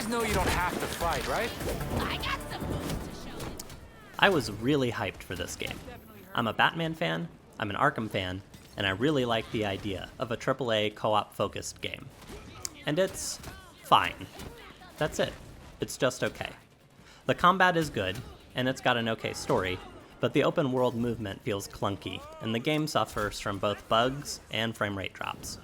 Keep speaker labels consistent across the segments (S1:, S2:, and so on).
S1: know you don't have to fight, right?
S2: I got some moves to show you.
S3: I was really hyped for this game. I'm a Batman fan, I'm an Arkham fan, and I really like the idea of a AAA co-op focused game. And it's fine. That's it. It's just okay. The combat is good, and it's got an okay story, but the open world movement feels clunky, and the game suffers from both bugs and frame rate drops.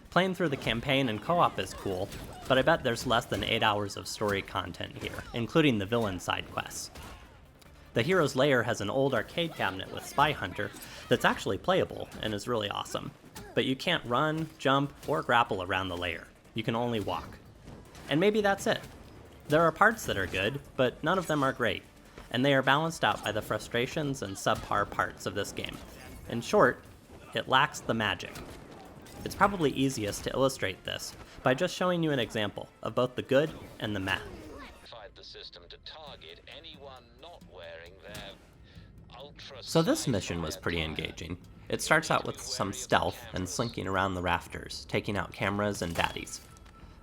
S3: Playing through the campaign and co-op is cool, but I bet there's less than 8 hours of story content here, including the villain side quests. The Hero's Lair has an old arcade cabinet with Spy Hunter that's actually playable and is really awesome, but you can't run, jump, or grapple around the lair. You can only walk. And maybe that's it. There are parts that are good, but none of them are great, and they are balanced out by the frustrations and subpar parts of this game. In short, it lacks the magic. It's probably easiest to illustrate this by just showing you an example of both the good and the meh.
S4: The system to target anyone not wearing their ultra.
S3: So this mission was pretty engaging. It starts out with some stealth and slinking around the rafters, taking out cameras and baddies.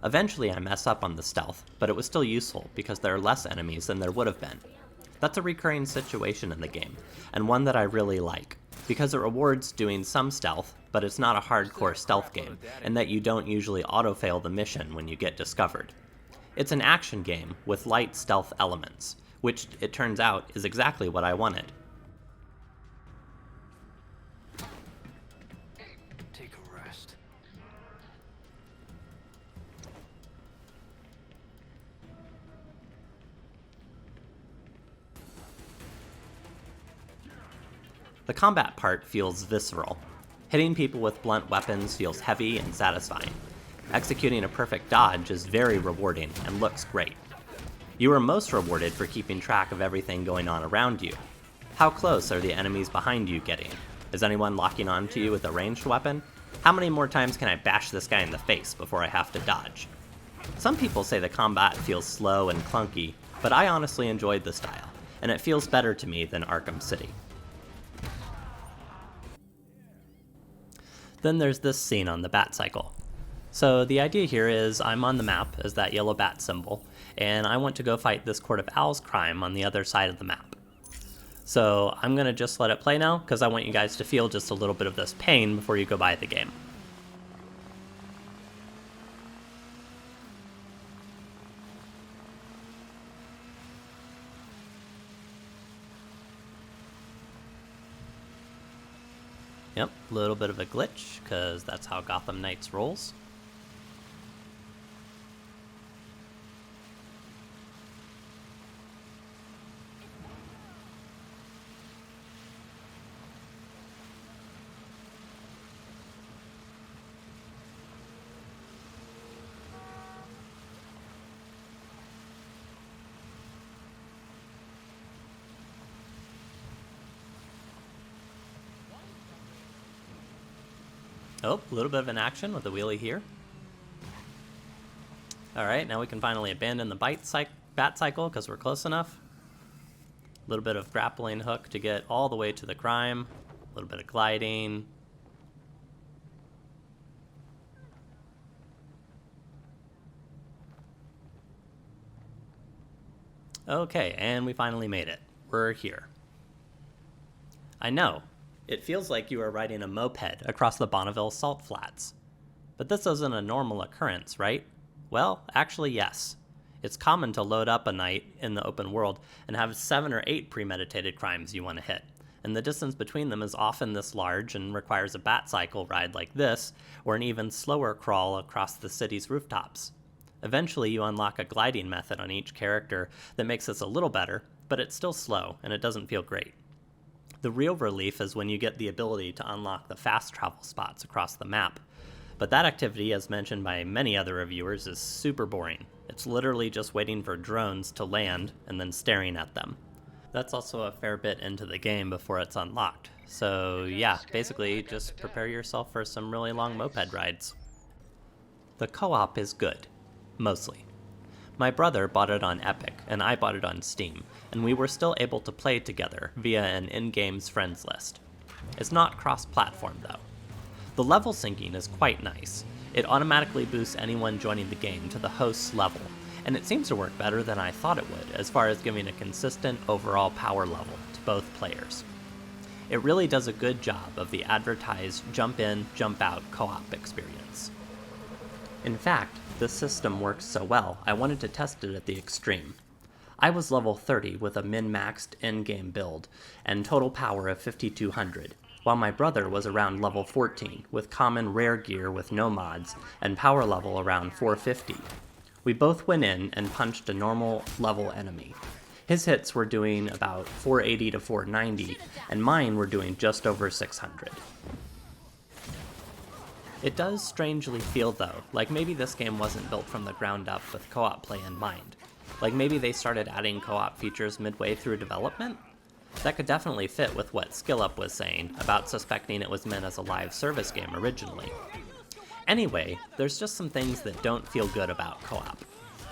S3: Eventually I mess up on the stealth, but it was still useful because there are less enemies than there would have been. That's a recurring situation in the game, and one that I really like, because it rewards doing some stealth, but it's not a hardcore stealth game, and that you don't usually auto-fail the mission when you get discovered. It's an action game with light stealth elements, which it turns out is exactly what I wanted.
S1: Take a rest.
S3: The combat part feels visceral. Hitting people with blunt weapons feels heavy and satisfying. Executing a perfect dodge is very rewarding and looks great. You are most rewarded for keeping track of everything going on around you. How close are the enemies behind you getting? Is anyone locking onto you with a ranged weapon? How many more times can I bash this guy in the face before I have to dodge? Some people say the combat feels slow and clunky, but I honestly enjoyed the style, and it feels better to me than Arkham City. Then there's this scene on the bat cycle. So the idea here is I'm on the map as that yellow bat symbol, and I want to go fight this Court of Owls crime on the other side of the map. So I'm going to just let it play now, because I want you guys to feel just a little bit of this pain before you go buy the game. Yep, a little bit of a glitch, because that's how Gotham Knights rolls. Oh, a little bit of an action with the wheelie here. Alright, now we can finally abandon the bat cycle because we're close enough. A little bit of grappling hook to get all the way to the crime. A little bit of gliding. Okay, and we finally made it. We're here. I know. It feels like you are riding a moped across the Bonneville salt flats. But this isn't a normal occurrence, right? Well, actually yes. It's common to load up a night in the open world and have 7 or 8 premeditated crimes you want to hit, and the distance between them is often this large and requires a bat cycle ride like this, or an even slower crawl across the city's rooftops. Eventually you unlock a gliding method on each character that makes this a little better, but it's still slow and it doesn't feel great. The real relief is when you get the ability to unlock the fast travel spots across the map. But that activity, as mentioned by many other reviewers, is super boring. It's literally just waiting for drones to land and then staring at them. That's also a fair bit into the game before it's unlocked. So yeah, basically just prepare yourself for some really long moped rides. The co-op is good. Mostly. My brother bought it on Epic, and I bought it on Steam, and we were still able to play together via an in-game's friends list. It's not cross-platform though. The level syncing is quite nice. It automatically boosts anyone joining the game to the host's level, and it seems to work better than I thought it would as far as giving a consistent overall power level to both players. It really does a good job of the advertised jump in, jump out co-op experience. In fact, this system works so well, I wanted to test it at the extreme. I was level 30 with a min-maxed in-game build and total power of 5200, while my brother was around level 14 with common rare gear with no mods and power level around 450. We both went in and punched a normal level enemy. His hits were doing about 480 to 490, and mine were doing just over 600. It does strangely feel, though, like maybe this game wasn't built from the ground up with co-op play in mind. Like maybe they started adding co-op features midway through development? That could definitely fit with what SkillUp was saying about suspecting it was meant as a live service game originally. Anyway, there's just some things that don't feel good about co-op.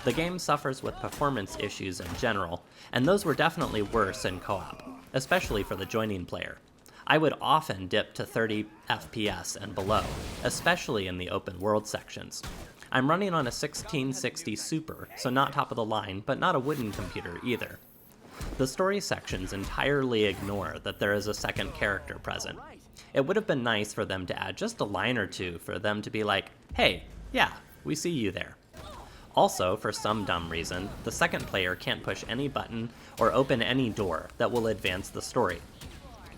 S3: The game suffers with performance issues in general, and those were definitely worse in co-op, especially for the joining player. I would often dip to 30 FPS and below, especially in the open world sections. I'm running on a 1660 Super, so not top of the line, but not a wooden computer either. The story sections entirely ignore that there is a second character present. It would have been nice for them to add just a line or two for them to be like, hey, yeah, we see you there. Also, for some dumb reason, the second player can't push any button or open any door that will advance the story.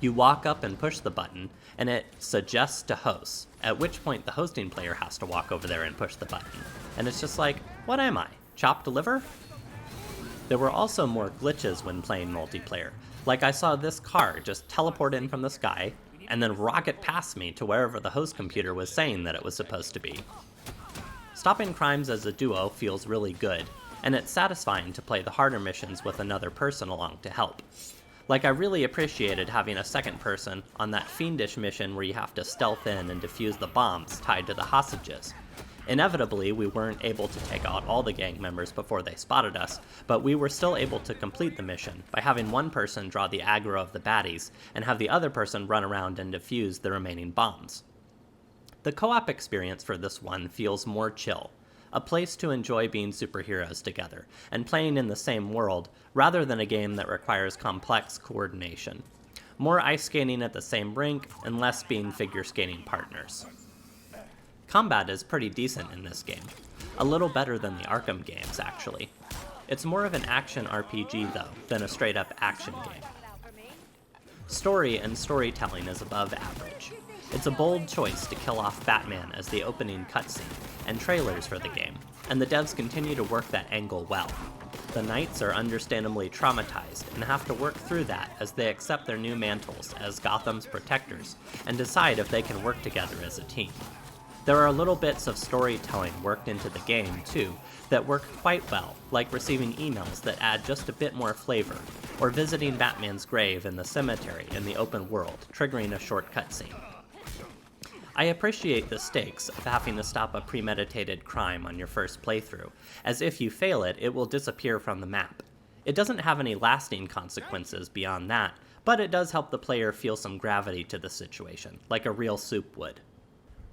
S3: You walk up and push the button, and it suggests to host, at which point the hosting player has to walk over there and push the button. And it's just like, what am I, chopped liver? There were also more glitches when playing multiplayer, like I saw this car just teleport in from the sky, and then rocket past me to wherever the host computer was saying that it was supposed to be. Stopping crimes as a duo feels really good, and it's satisfying to play the harder missions with another person along to help. Like I really appreciated having a second person on that fiendish mission where you have to stealth in and defuse the bombs tied to the hostages. Inevitably, we weren't able to take out all the gang members before they spotted us, but we were still able to complete the mission by having one person draw the aggro of the baddies and have the other person run around and defuse the remaining bombs. The co-op experience for this one feels more chill, a place to enjoy being superheroes together and playing in the same world rather than a game that requires complex coordination. More ice skating at the same rink and less being figure skating partners. Combat is pretty decent in this game, a little better than the Arkham games actually. It's more of an action RPG though than a straight up action game. Story and storytelling is above average. It's a bold choice to kill off Batman as the opening cutscene, and trailers for the game, and the devs continue to work that angle well. The Knights are understandably traumatized and have to work through that as they accept their new mantles as Gotham's protectors and decide if they can work together as a team. There are little bits of storytelling worked into the game, too, that work quite well, like receiving emails that add just a bit more flavor, or visiting Batman's grave in the cemetery in the open world, triggering a short cutscene. I appreciate the stakes of having to stop a premeditated crime on your first playthrough, as if you fail it, it will disappear from the map. It doesn't have any lasting consequences beyond that, but it does help the player feel some gravity to the situation, like a real soup would.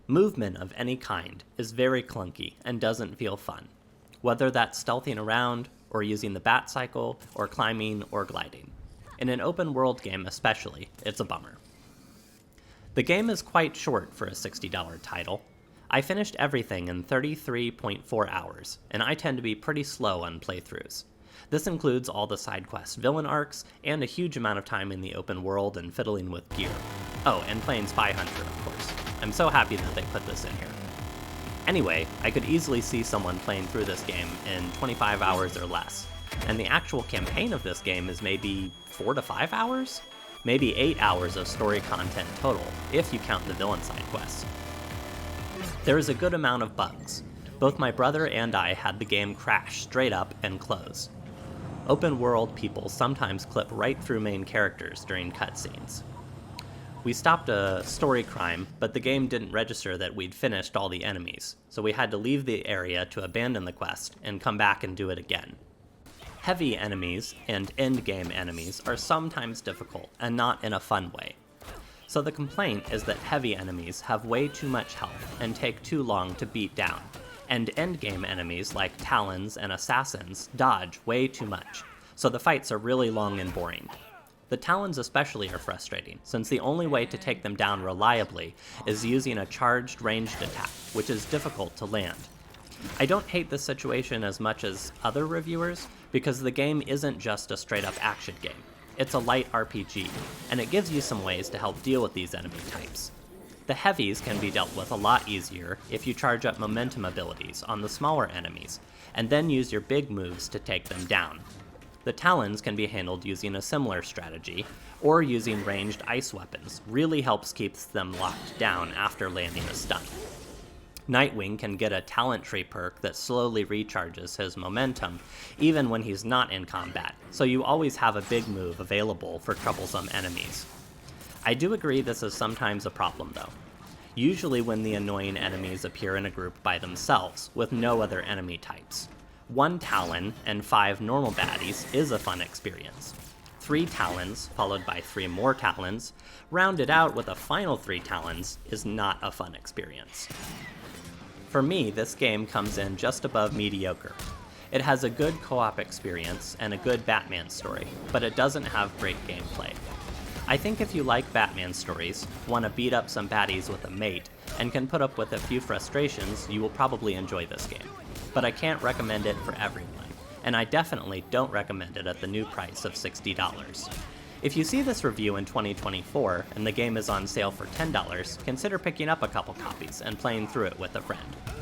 S3: Movement of any kind is very clunky and doesn't feel fun, whether that's stealthing around, or using the bat cycle, or climbing, or gliding. In an open world game especially, it's a bummer. The game is quite short for a $60 title. I finished everything in 33.4 hours, and I tend to be pretty slow on playthroughs. This includes all the side quest villain arcs, and a huge amount of time in the open world and fiddling with gear. Oh, and playing Spy Hunter, of course. I'm so happy that they put this in here. Anyway, I could easily see someone playing through this game in 25 hours or less, and the actual campaign of this game is maybe 4 to 5 hours? Maybe 8 hours of story content total, if you count the villain side quests. There is a good amount of bugs. Both my brother and I had the game crash straight up and close. Open world people sometimes clip right through main characters during cutscenes. We stopped a story crime, but the game didn't register that we'd finished all the enemies, so we had to leave the area to abandon the quest and come back and do it again. Heavy enemies and endgame enemies are sometimes difficult and not in a fun way. So the complaint is that heavy enemies have way too much health and take too long to beat down, and endgame enemies like Talons and Assassins dodge way too much, so the fights are really long and boring. The Talons especially are frustrating, since the only way to take them down reliably is using a charged ranged attack, which is difficult to land. I don't hate this situation as much as other reviewers, because the game isn't just a straight-up action game. It's a light RPG, and it gives you some ways to help deal with these enemy types. The heavies can be dealt with a lot easier if you charge up momentum abilities on the smaller enemies, and then use your big moves to take them down. The Talons can be handled using a similar strategy, or using ranged ice weapons really helps keep them locked down after landing a stun. Nightwing can get a talent tree perk that slowly recharges his momentum, even when he's not in combat, so you always have a big move available for troublesome enemies. I do agree this is sometimes a problem though. Usually when the annoying enemies appear in a group by themselves, with no other enemy types. 1 Talon and 5 normal baddies is a fun experience. 3 Talons, followed by 3 more Talons, rounded out with a final 3 Talons, is not a fun experience. For me, this game comes in just above mediocre. It has a good co-op experience and a good Batman story, but it doesn't have great gameplay. I think if you like Batman stories, want to beat up some baddies with a mate, and can put up with a few frustrations, you will probably enjoy this game. But I can't recommend it for everyone, and I definitely don't recommend it at the new price of $60. If you see this review in 2024 and the game is on sale for $10, consider picking up a couple copies and playing through it with a friend.